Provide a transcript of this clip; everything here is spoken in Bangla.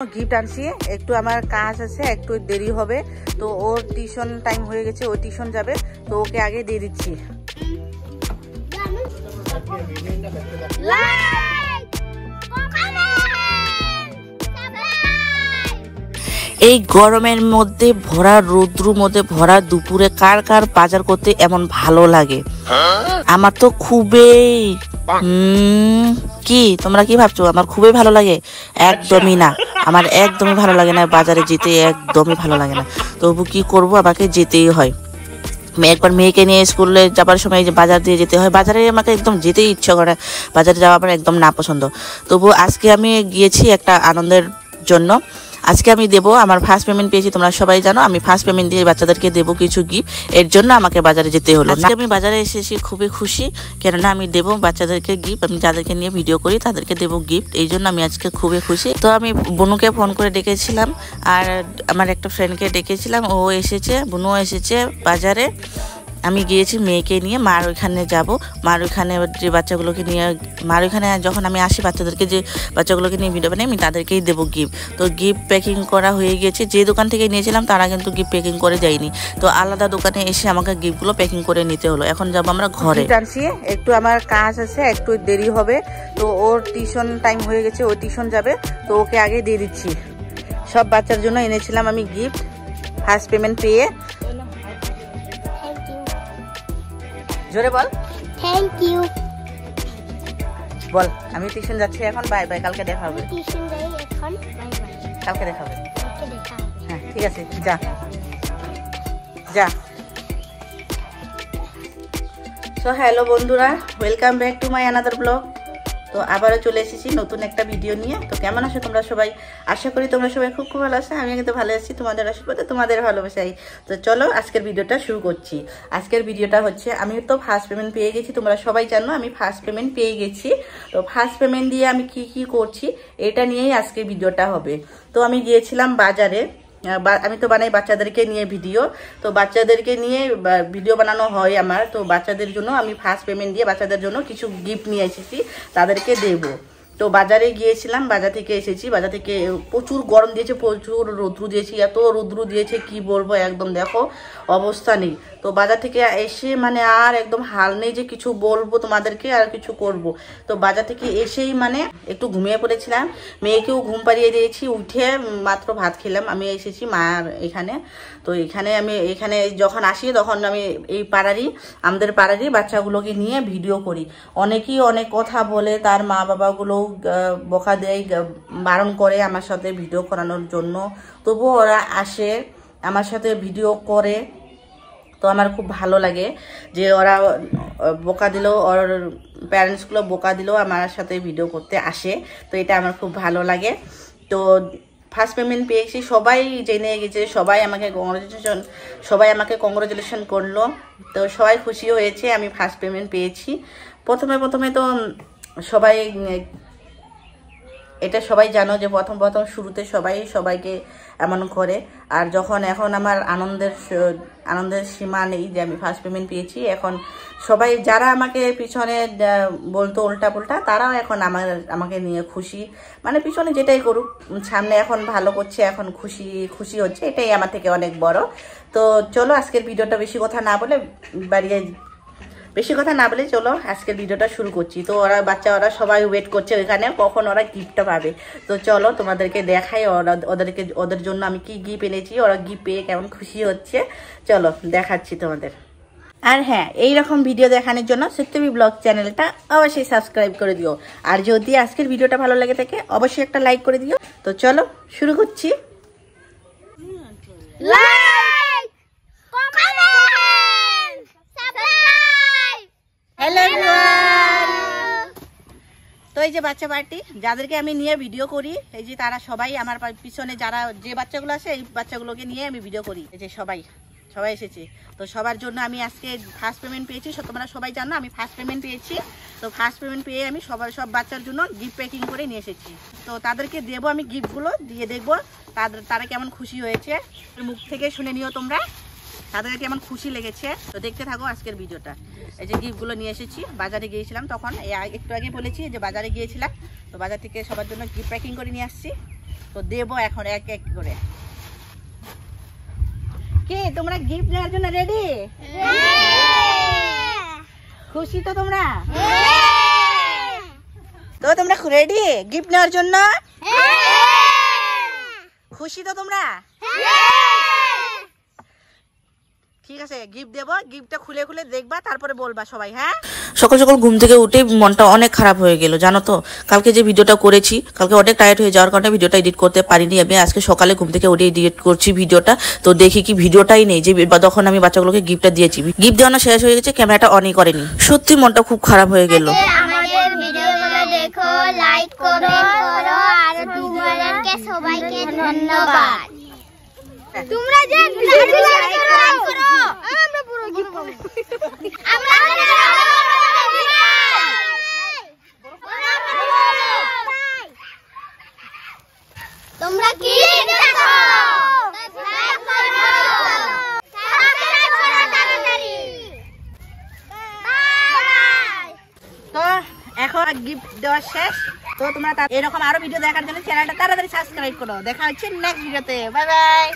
গিফট আনছি, একটু আমার কাজ আছে, একটু দেরি হবে। তো ওর টিউশন টাইম হয়ে গেছে, ও টিউশন যাবে, তো ওকে আগে দিয়ে দিচ্ছি। এই গরমের মধ্যে ভরা রৌদ্রুর মধ্যে ভরা দুপুরে কার কার বাজার করতে এমন ভালো লাগে? আমার তো খুবই। কি তোমরা কি ভাবছো আমার খুবই ভালো লাগে? একদমই না, আমার একদমই ভালো লাগে না, বাজারে যেতে একদমই ভালো লাগে না। তবু কি করব, আমাকে যেতেই হয়। একবার মেয়েকে নিয়ে স্কুলে যাবার সময় যে বাজার দিয়ে যেতে হয়, বাজারে আমাকে একদম যেতেই ইচ্ছা করে, বাজারে যাওয়া আমার একদম না পছন্দ। তবু আজকে আমি গিয়েছি একটা আনন্দের জন্য। আজকে আমি দেবো, আমার ফার্স্ট পেমেন্ট পেয়েছি, তোমরা সবাই জানো। আমি ফার্স্ট পেমেন্ট দিয়ে বাচ্চাদেরকে দেবো কিছু গিফট, এর জন্য আমাকে বাজারে যেতে হলো। আজকে আমি বাজারে এসেছি খুবই খুশি, কেননা আমি দেবো বাচ্চাদেরকে গিফট। আমি যাদেরকে নিয়ে ভিডিও করি তাদেরকে দেবো গিফট, এই জন্য আমি আজকে খুবই খুশি। তো আমি বনুকে ফোন করে ডেকেছিলাম, আর আমার একটা ফ্রেন্ডকে ডেকেছিলাম, ও এসেছে, বনুও এসেছে বাজারে। আমি গিয়েছি মেয়েকে নিয়ে, মার ওইখানে যাব। মার ওইখানে যে বাচ্চাগুলোকে নিয়ে, মার ওইখানে যখন আমি আসি বাচ্চাদেরকে, যে বাচ্চাগুলোকে নিয়ে ভিডিও বানাই, আমি তাদেরকেই দেবো গিফট। তো গিফট প্যাকিং করা হয়ে গিয়েছে। যে দোকান থেকে নিয়েছিলাম তারা কিন্তু গিফট প্যাকিং করে যায়নি, তো আলাদা দোকানে এসে আমাকে গিফটগুলো প্যাকিং করে নিতে হলো। এখন যাবো আমরা ঘরে। আনছি, একটু আমার কাজ আছে, একটু দেরি হবে। তো ওর টিউশন টাইম হয়ে গেছে, ও টিউশন যাবে, তো ওকে আগে দিয়ে দিচ্ছি। সব বাচ্চার জন্য এনেছিলাম আমি গিফট, ফার্স্ট পেমেন্ট পেয়ে। জোরে বল, থ্যাংক ইউ বল। আমি টিউশন যাচ্ছি এখন, বাই বাই, কালকে দেখা হবে। টিউশন যাই এখন, বাই বাই, কালকে দেখা হবে। কালকে দেখা হবে। হ্যাঁ ঠিক আছে, যা যা। সো হ্যালো বন্ধুরা, welcome back to my another blog. তো আবারও চলে এসেছি নতুন একটা ভিডিও নিয়ে। তো কেমন আছো তোমরা সবাই? আশা করি তোমরা সবাই খুব খুব ভালো আছো। আমি কিন্তু ভালো আছি, তোমাদের আশীর্বাদে, তোমাদের ভালোবাসাই। তো চলো আজকের ভিডিওটা শুরু করছি। আজকের ভিডিওটা হচ্ছে, আমি তো ফার্স্ট পেমেন্ট পেয়ে গেছি, তোমরা সবাই জানো আমি ফার্স্ট পেমেন্ট পেয়ে গেছি। তো ফার্স্ট পেমেন্ট দিয়ে আমি কি কি করছি এটা নিয়েই আজকের ভিডিওটা হবে। তো আমি গিয়েছিলাম বাজারে, আমি তো বানাই বাচ্চাদেরকে নিয়ে ভিডিও, তো বাচ্চাদেরকে নিয়ে ভিডিও বানানো হয় আমার। তো বাচ্চাদের জন্য আমি ফার্স্ট পেমেন্ট দিয়ে বাচ্চাদের জন্য কিছু গিফট নিয়ে এসেছি, তাদেরকে দেবো। তো বাজারে গিয়েছিলাম, বাজার থেকে এসেছি। বাজার থেকে প্রচুর গরম দিয়েছে, প্রচুর রৌদ্র দিয়েছে, এত রৌদ্র দিয়েছে কি বলবো, একদম দেখো অবস্থা নেই। তো বাজার থেকে এসে মানে আর একদম হাল নেই যে কিছু বলবো তোমাদেরকে আর কিছু করব। তো বাজার থেকে এসেই মানে একটু ঘুমিয়ে পড়েছিলাম, মেয়েকেও ঘুম পাড়িয়ে দিয়েছি, উঠে মাত্র ভাত খেলাম। আমি এসেছি মার এখানে। তো এখানে যখন আসি তখন আমি এই আমাদের পাড়ারই বাচ্চাগুলোকে নিয়ে ভিডিও করি। অনেকেই অনেক কথা বলে, তার মা বাবাগুলো বকা দেয়, বারণ করে আমার সাথে ভিডিও করানোর জন্য। তবুও ওরা আসে আমার সাথে ভিডিও করে। তো আমার খুব ভালো লাগে যে ওরা বোকা দিলেও, ওর প্যারেন্টসগুলো বোকা দিলেও আমার সাথে ভিডিও করতে আসে। তো এটা আমার খুব ভালো লাগে। তো ফার্স্ট পেমেন্ট পেয়েছি, সবাই জেনে গেছে, সবাই আমাকে কংগ্রাচুলেশন করলো। তো সবাই খুশি হয়েছে আমি ফার্স্ট পেমেন্ট পেয়েছি। প্রথমে তো সবাই, এটা সবাই জানো যে প্রথম শুরুতে সবাইকে এমন করে। আর যখন এখন আমার আনন্দের সীমা নেই যে আমি ফার্স্ট পেমেন্ট পেয়েছি, এখন সবাই যারা আমাকে পিছনে বলতো উল্টা পুল্টা, তারাও এখন আমাকে নিয়ে খুশি। মানে পিছনে যেটাই করুক, সামনে এখন ভালো করছে, এখন খুশি হচ্ছে, এটাই আমার থেকে অনেক বড়। তো চলো আজকের ভিডিওটা বেশি কথা না বলে চলো আজকের ভিডিওটা শুরু করছি। তো ওরা সবাই ওয়েট করছে ওইখানে, কখন ওরা গিফটটা পাবে। তো চলো তোমাদেরকে দেখাই ওদের জন্য আমি কি গিফট এনেছি, ওরা গিফট পেয়ে কেমন খুশি হচ্ছে, চলো দেখাচ্ছি তোমাদের। আর হ্যাঁ, এইরকম ভিডিও দেখানোর জন্য সত্যি ব্লগ চ্যানেলটা অবশ্যই সাবস্ক্রাইব করে দিও। আর যদি আজকের ভিডিওটা ভালো লাগে থাকে অবশ্যই একটা লাইক করে দিও। তো চলো শুরু করছি। Hello everyone. তো এই যে বাচ্চা পার্টি, যাদেরকে আমি নিয়ে ভিডিও করি, এই যে তারা সবাই আমার পিছনে, যে বাচ্চাগুলো আছে এই বাচ্চাগুলোকে নিয়ে আমি ভিডিও করি। এই যে সবাই এসেছে। তো সবার জন্য আমি আজকে ফার্স্ট পেমেন্ট পেয়েছি, তোমরা সবাই জানো আমি ফার্স্ট পেমেন্ট পেয়েছি। তো ফার্স্ট পেমেন্ট পেয়ে আমি সব বাচ্চার জন্য গিফট প্যাকিং করে নিয়ে এসেছি। তো তাদেরকে দেবো, আমি গিফটগুলো দিয়ে দেখবো তারা কেমন খুশি হয়েছে, মুখ থেকে শুনে নিও তোমরা তাদেরকে কেমন খুশি লেগেছে। তো দেখতে থাকো আজকের ভিডিওটা। এই যে গিফটগুলো নিয়ে এসেছি, বাজারে গিয়েছিলাম তখন, একটু আগে বলেছি যে বাজারে গিয়েছিলাম। তো বাজার থেকে সবার জন্য গিফট প্যাকিং করে নিয়ে আসছি। তো তো দেবো এখন এক এক করে। কি তোমরা গিফট নেওয়ার জন্য রেডি? খুশি তো তোমরা? তো তোমরা রেডি গিফট নেওয়ার জন্য? খুশি তো তোমরা? ঠিক আছে, গিফট দেবো, গিফটটা খুলে খুলে দেখবা, তারপরে বলবা সবাই। হ্যাঁ, সকাল সকাল ঘুম থেকে উঠে মনটা অনেক খারাপ হয়ে গেল জানো তো। কালকে যে ভিডিওটা করেছি, কালকে অনেক টায়ার্ড হয়ে যাওয়ার কারণে ভিডিওটা এডিট করতে পারিনি। আমি আজকে সকালে ঘুম থেকে উঠে এডিট করছি ভিডিওটা। তো দেখি কি ভিডিওটাই নেই যে তখন আমি বাচ্চাগুলোকে গিফটটা দিয়েছি। গিফট দেওয়ানো শেষ হয়ে গেছে, ক্যামেরাটা অনই করেনি। সত্যি মনটা খুব খারাপ হয়ে গেল। আমাদের ভিডিওগুলো দেখো, লাইক করো আর তোমাদেরকে সবাইকে ধন্যবাদ। তোমরা যে ভিডিওগুলো লাইক করো আমরা পুরো গিফট পাবো। আমরা তোমরা কি দেখো? লাইক করো, সাবস্ক্রাইব করো তাড়াতাড়ি। বাই। তো এখন গিফট দেওয়া শেষ। তো তোমরা এরকম আরো ভিডিও দেখার জন্য চ্যানেলটা তাড়াতাড়ি সাবস্ক্রাইব করো। দেখা হচ্ছে নেক্সট ভিডিওতে। Bye bye.